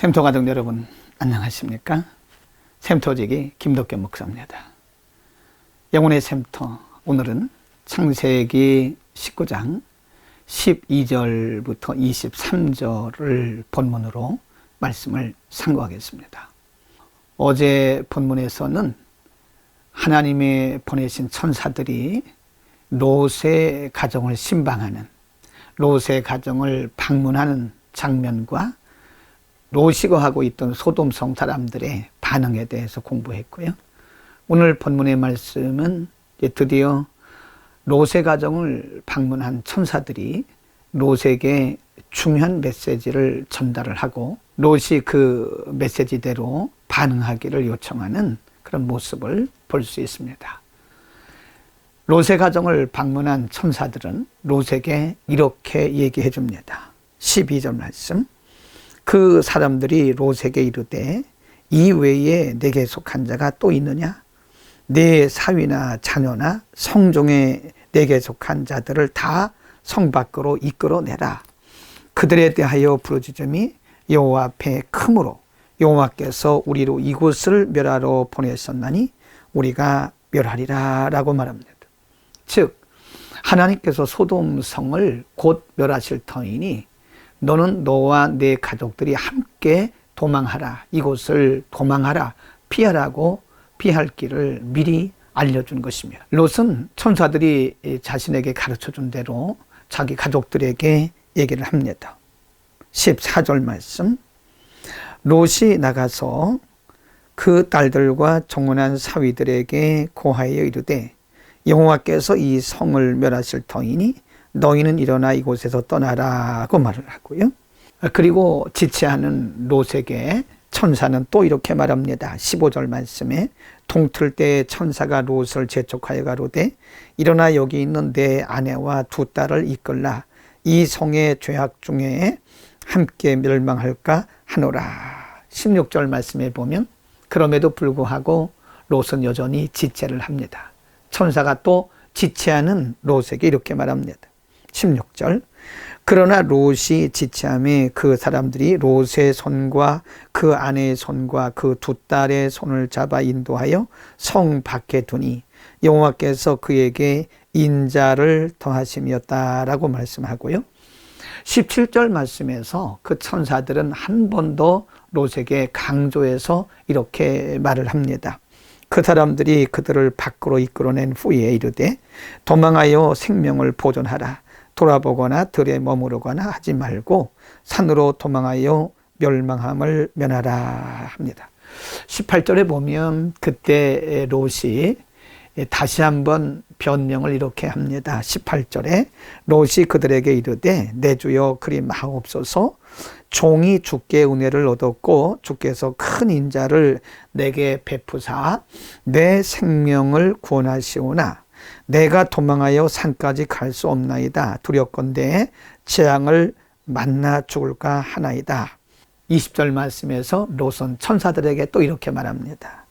샘토 가족 여러분 안녕하십니까? 샘토지기 김덕겸 목사입니다. 영혼의 샘토, 오늘은 창세기 19장 12절부터 23절을 본문으로 말씀을 상고하겠습니다. 어제 본문에서는 하나님의 보내신 천사들이 롯의 가정을 신방하는, 롯의 가정을 방문하는 장면과 롯이 거하고 있던 소돔성 사람들의 반응에 대해서 공부했고요. 오늘 본문의 말씀은 드디어 롯의 가정을 방문한 천사들이 롯에게 중요한 메시지를 전달을 하고 롯이 그 메시지대로 반응하기를 요청하는 그런 모습을 볼 수 있습니다. 롯의 가정을 방문한 천사들은 롯에게 이렇게 얘기해 줍니다. 12절 말씀. 그 사람들이 롯에게 이르되 이 외에 내게 속한 자가 또 있느냐? 내 사위나 자녀나 성종에 내게 속한 자들을 다 성 밖으로 이끌어내라. 그들에 대하여 부르짖음이 여호와 앞에 크므로 여호와께서 우리로 이곳을 멸하러 보내셨나니 우리가 멸하리라 라고 말합니다. 즉 하나님께서 소돔성을 곧 멸하실 터이니 너는 너와 내 가족들이 함께 도망하라. 이곳을 도망하라. 피하라고 피할 길을 미리 알려준 것입니다. 롯은 천사들이 자신에게 가르쳐준 대로 자기 가족들에게 얘기를 합니다. 14절 말씀. 롯이 나가서 그 딸들과 종혼한 사위들에게 고하여 이르되 여호와께서 이 성을 멸하실 터이니 너희는 일어나 이곳에서 떠나라고 말을 하고요. 그리고 지체하는 롯에게 천사는 또 이렇게 말합니다. 15절 말씀에 동틀 때 천사가 롯을 재촉하여 가로되 일어나 여기 있는 내 아내와 두 딸을 이끌라. 이 성의 죄악 중에 함께 멸망할까 하노라. 16절 말씀에 보면 그럼에도 불구하고 롯은 여전히 지체를 합니다. 천사가 또 지체하는 롯에게 이렇게 말합니다. 16절. 그러나 롯이 지체함에 그 사람들이 롯의 손과 그 아내의 손과 그 두 딸의 손을 잡아 인도하여 성 밖에 두니 여호와께서 그에게 인자를 더하심이었다라고 말씀하고요. 17절 말씀에서 그 천사들은 한 번 더 롯에게 강조해서 이렇게 말을 합니다. 그 사람들이 그들을 밖으로 이끌어낸 후에 이르되 도망하여 생명을 보존하라. 돌아보거나 들에 머무르거나 하지 말고 산으로 도망하여 멸망함을 면하라 합니다. 18절에 보면 그때 롯이 다시 한번 변명을 이렇게 합니다. 18절에 롯이 그들에게 이르되 내 주여 그리 마옵소서. 종이 주께 은혜를 얻었고 주께서 큰 인자를 내게 베푸사 내 생명을 구원하시오나 내가 도망하여 산까지 갈 수 없나이다. 두렵건대 재앙을 만나 죽을까 하나이다. 20절 말씀에서 롯은 천사들에게 또 이렇게 말합니다.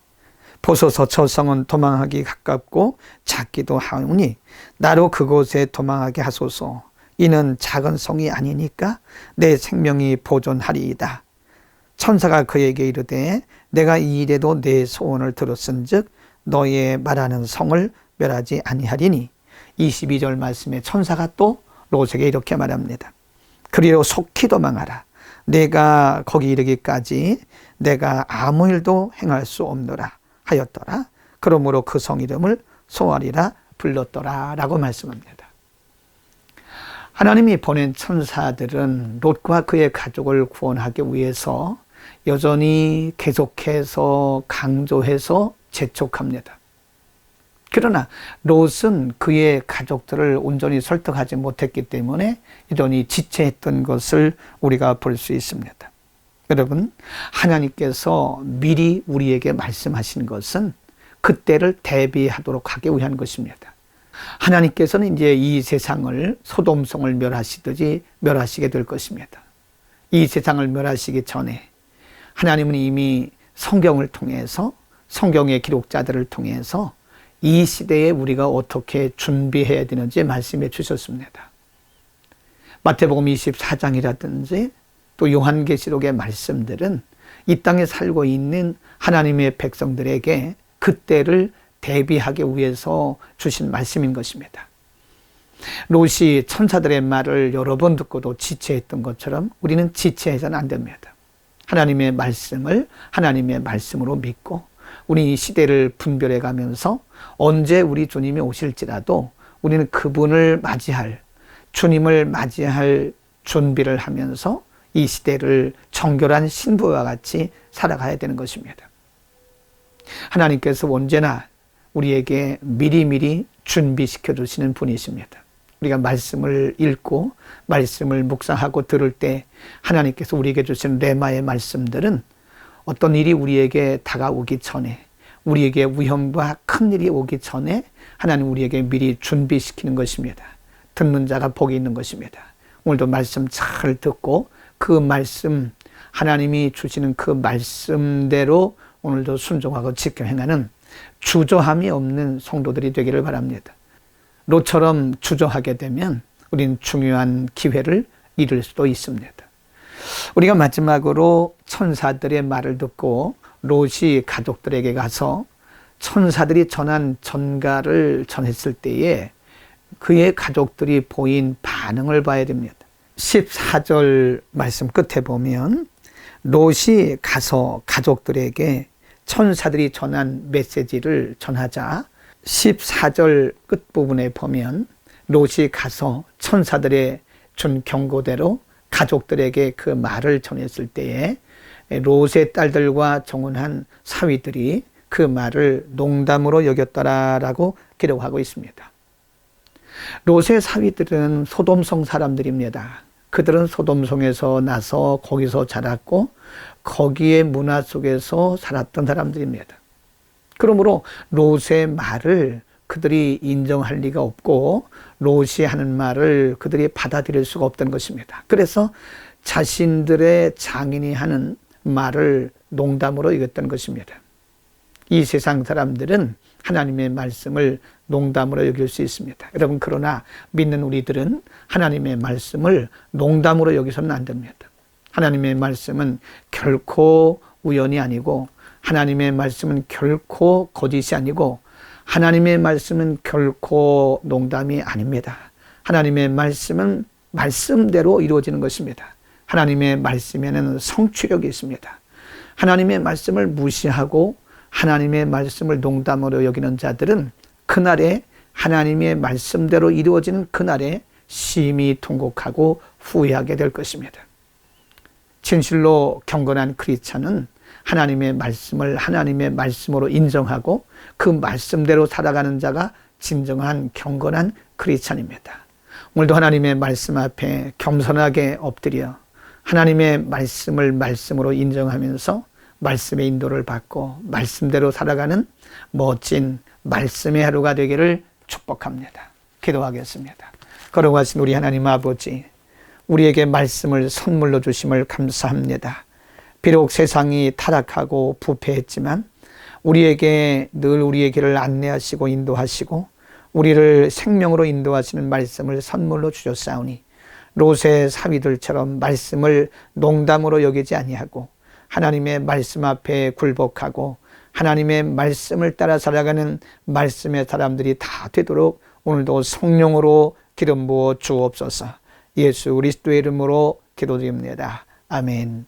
보소서 저 성은 도망하기 가깝고 작기도 하오니 나로 그곳에 도망하게 하소서. 이는 작은 성이 아니니까 내 생명이 보존하리이다. 천사가 그에게 이르되 내가 이 일에도 내 소원을 들었은즉 너의 말하는 성을 멸하지 아니하리니. 22절 말씀에 천사가 또 롯에게 이렇게 말합니다. 그리로 속히 도망하라. 내가 거기 이르기까지 내가 아무 일도 행할 수 없노라 하였더라. 그러므로 그 성 이름을 소알이라 불렀더라 라고 말씀합니다. 하나님이 보낸 천사들은 롯과 그의 가족을 구원하기 위해서 여전히 계속해서 강조해서 재촉합니다. 그러나 롯은 그의 가족들을 온전히 설득하지 못했기 때문에 이러니 지체했던 것을 우리가 볼 수 있습니다. 여러분, 하나님께서 미리 우리에게 말씀하신 것은 그때를 대비하도록 하기 위한 것입니다. 하나님께서는 이제 이 세상을 소돔성을 멸하시듯이 멸하시게 될 것입니다. 이 세상을 멸하시기 전에 하나님은 이미 성경을 통해서 성경의 기록자들을 통해서 이 시대에 우리가 어떻게 준비해야 되는지 말씀해 주셨습니다. 마태복음 24장이라든지 또 요한계시록의 말씀들은 이 땅에 살고 있는 하나님의 백성들에게 그때를 대비하기 위해서 주신 말씀인 것입니다. 롯이 천사들의 말을 여러 번 듣고도 지체했던 것처럼 우리는 지체해서는 안 됩니다. 하나님의 말씀을 하나님의 말씀으로 믿고 우리 이 시대를 분별해 가면서 언제 우리 주님이 오실지라도 우리는 그분을 맞이할, 주님을 맞이할 준비를 하면서 이 시대를 정결한 신부와 같이 살아가야 되는 것입니다. 하나님께서 언제나 우리에게 미리미리 준비시켜 주시는 분이십니다. 우리가 말씀을 읽고 말씀을 묵상하고 들을 때 하나님께서 우리에게 주신 레마의 말씀들은 어떤 일이 우리에게 다가오기 전에, 우리에게 위험과 큰 일이 오기 전에 하나님 우리에게 미리 준비시키는 것입니다. 듣는 자가 복이 있는 것입니다. 오늘도 말씀 잘 듣고 그 말씀, 하나님이 주시는 그 말씀대로 오늘도 순종하고 지켜 행하는 주저함이 없는 성도들이 되기를 바랍니다. 롯처럼 주저하게 되면 우리는 중요한 기회를 잃을 수도 있습니다. 우리가 마지막으로 천사들의 말을 듣고 롯이 가족들에게 가서 천사들이 전한 전가를 전했을 때에 그의 가족들이 보인 반응을 봐야 됩니다. 14절 말씀 끝에 보면 롯이 가서 가족들에게 천사들이 전한 메시지를 전하자 14절 끝부분에 보면 롯이 가서 천사들의 준 경고대로 가족들에게 그 말을 전했을 때에 롯의 딸들과 정혼한 사위들이 그 말을 농담으로 여겼더라라고 기록하고 있습니다. 롯의 사위들은 소돔성 사람들입니다. 그들은 소돔성에서 나서 거기서 자랐고 거기에 문화 속에서 살았던 사람들입니다. 그러므로 롯의 말을 그들이 인정할 리가 없고 롯이 하는 말을 그들이 받아들일 수가 없던 것입니다. 그래서 자신들의 장인이 하는 말을 농담으로 여겼던 것입니다. 이 세상 사람들은 하나님의 말씀을 농담으로 여길 수 있습니다. 여러분, 그러나 믿는 우리들은 하나님의 말씀을 농담으로 여기서는 안 됩니다. 하나님의 말씀은 결코 우연이 아니고, 하나님의 말씀은 결코 거짓이 아니고, 하나님의 말씀은 결코 농담이 아닙니다. 하나님의 말씀은 말씀대로 이루어지는 것입니다. 하나님의 말씀에는 성취력이 있습니다. 하나님의 말씀을 무시하고 하나님의 말씀을 농담으로 여기는 자들은 그날에 하나님의 말씀대로 이루어지는 그날에 심히 통곡하고 후회하게 될 것입니다. 진실로 경건한 크리스찬은 하나님의 말씀을 하나님의 말씀으로 인정하고 그 말씀대로 살아가는 자가 진정한 경건한 크리스찬입니다. 오늘도 하나님의 말씀 앞에 겸손하게 엎드려 하나님의 말씀을 말씀으로 인정하면서 말씀의 인도를 받고 말씀대로 살아가는 멋진 말씀의 하루가 되기를 축복합니다. 기도하겠습니다. 거룩하신 우리 하나님 아버지, 우리에게 말씀을 선물로 주심을 감사합니다. 비록 세상이 타락하고 부패했지만 우리에게 늘 우리의 길을 안내하시고 인도하시고 우리를 생명으로 인도하시는 말씀을 선물로 주셨사오니 롯의 사위들처럼 말씀을 농담으로 여기지 아니하고 하나님의 말씀 앞에 굴복하고 하나님의 말씀을 따라 살아가는 말씀의 사람들이 다 되도록 오늘도 성령으로 기름 부어 주옵소서. 예수 그리스도의 이름으로 기도드립니다. 아멘.